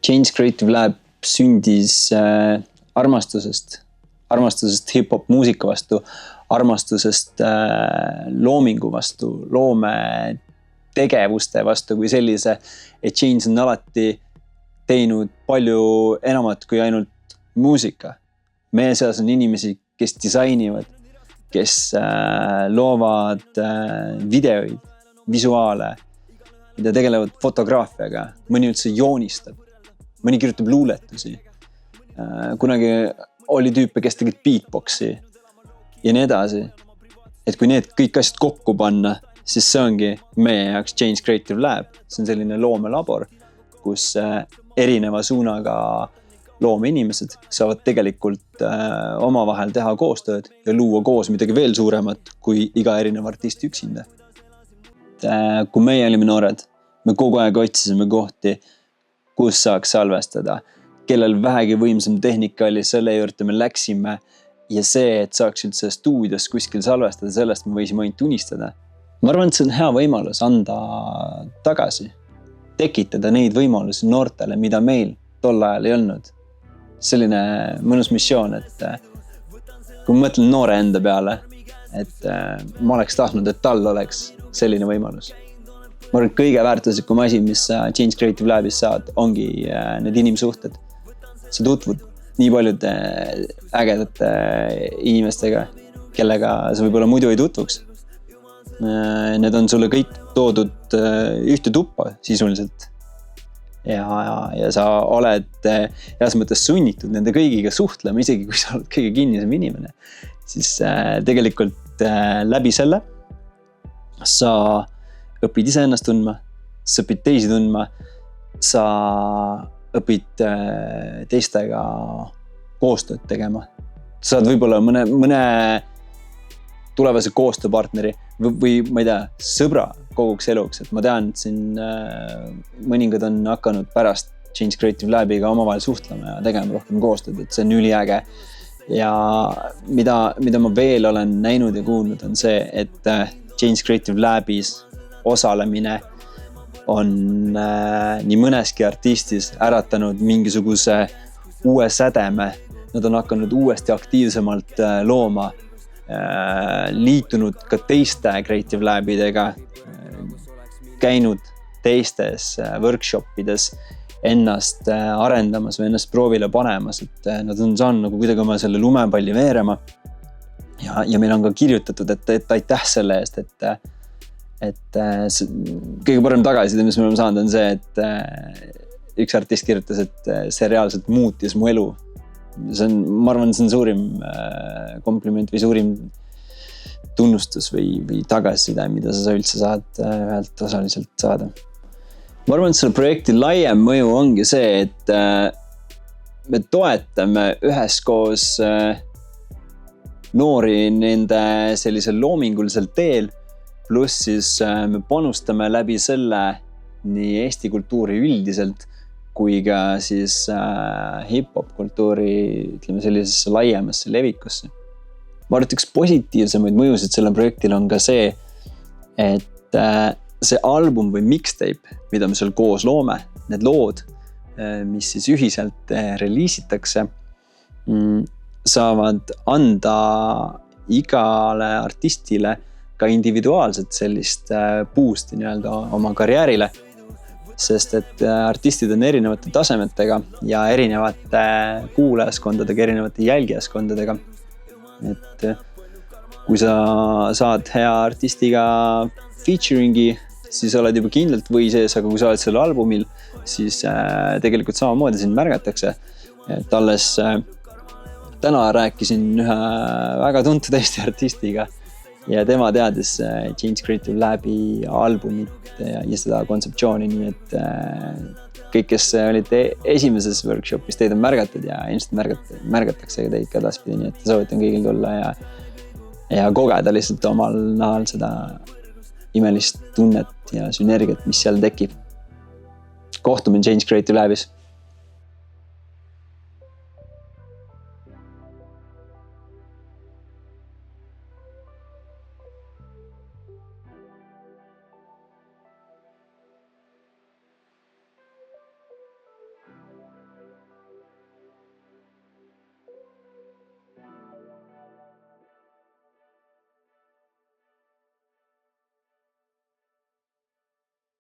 Change Creative Lab sündis armastusest hip-hop muusika vastu, armastusest loomingu vastu, loome tegevuste vastu kui sellise, et Change on alati teinud palju enamat kui ainult muusika. Meie seas on inimesi, kes disainivad, kes loovad videoid, visuaale, mida tegelevad fotograafiaga, mõni üldse joonistab, mõni kirjutab luuletusi. Kunagi oli tüüpe, kes tegid beatboxi ja nii edasi. Et kui need kõik asjad kokku panna, siis see ongi meie jaoks Change Creative Lab. See on selline loomelabor, kus erineva suunaga loomeinimesed saavad tegelikult omavahel teha koostööd ja luua koos midagi veel suuremat kui iga erinev artist üksinda. Kui meie olime noored, me kogu aeg otsisime kohti, kus saaks salvestada, kellel vähegi võimsam tehnika oli, selle juurde me läksime ja see, et saaks üldse stuudios kuskil salvestada, sellest me võisime ainult unistada. Ma arvan, et see on hea võimalus anda tagasi, tekitada neid võimalusi noortele, mida meil tol ajal ei olnud. Selline mõnus missioon, et kui ma mõtlen noore enda peale, et ma oleks tahtnud, et tal oleks selline võimalus. Ma arvan, et kõige väärtuslikum asi, mis Change Creative Labis saad, ongi need inimsuhted. Sa tutvud nii paljude ägedate inimestega, kellega sa võib-olla muidu ei tutvuks. Need on sulle kõik toodud ühte tuppa sisuliselt. Ja sa oled heas mõttes sunnitud nende kõigiga suhtlema, isegi kui sa oled kõige kinnisem inimene. Siis tegelikult läbi selle sa õpid ise ennast tundma, sa õpid teisi tundma, sa õpid teistega koostööd tegema. Sa saad võib-olla mõne tulevase koostööpartneri või ma ei tea, sõbra koguks eluks. Et ma tean, et siin mõningad on hakanud pärast Change Creative Labiga omavahel suhtlema ja tegema rohkem koostööd, et see on üliäge. Ja mida ma veel olen näinud ja kuulnud on see, et Change Creative Labis osalemine on nii mõneski artistis äratanud mingisuguse uue sädeme. Nad on hakanud uuesti aktiivsemalt looma, liitunud ka teiste Creative Labidega, käinud teistes workshopides, ennast arendamas või ennast proovile panemas, et nad on saanud nagu kuidagi oma selle lumepalli veerema. Ja meil on ka kirjutatud, et aitäh selle eest, et kõige parem tagasiside, mis me oleme saanud, on see, et üks artist kirjutas, et see reaalselt muutis mu elu. Ma arvan, see on suurim kompliment või suurim tunnustus või tagasiside, mida sa üldse saad ühelt osaliselt saada. Ma arvan, et selle projekti laiem mõju ongi see, et me toetame üheskoos noori nende sellisel loomingulisel teel, pluss siis me panustame läbi selle nii Eesti kultuuri üldiselt, kui ka siis hip-hop kultuuri, ütleme sellisesse laiemasse levikusse. Ma arvan, et üks positiivsemaid mõjusid selle projektil on ka see, et see album või mixtape, mida me seal koos loome, need lood, mis siis ühiselt reliisitakse, saavad anda igale artistile ka individuaalselt sellist boost'i nii-öelda oma karjäärile, sest et artistid on erinevate tasemetega ja erinevate kuulajaskondadega, erinevate jälgijaskondadega. Et kui sa saad hea artistiga featuringi, siis oled juba kindlalt või sees, aga kui sa oled selle albumil, siis tegelikult samamoodi sind märgatakse. Et alles täna rääkisin ühe väga tuntud Eesti artistiga ja tema teadis Change Creative Labi albumit ja seda kontseptsiooni, nii et kõik, kes olid esimeses workshopis, teid on märgatud ja ilmselt märgatakse teid ka edaspidi, nii et soovitan kõigil tulla ja kogeda lihtsalt omal nahal seda imelist tunnet ja sünergiat, mis seal tekib. Kohtume Change Creative Labis.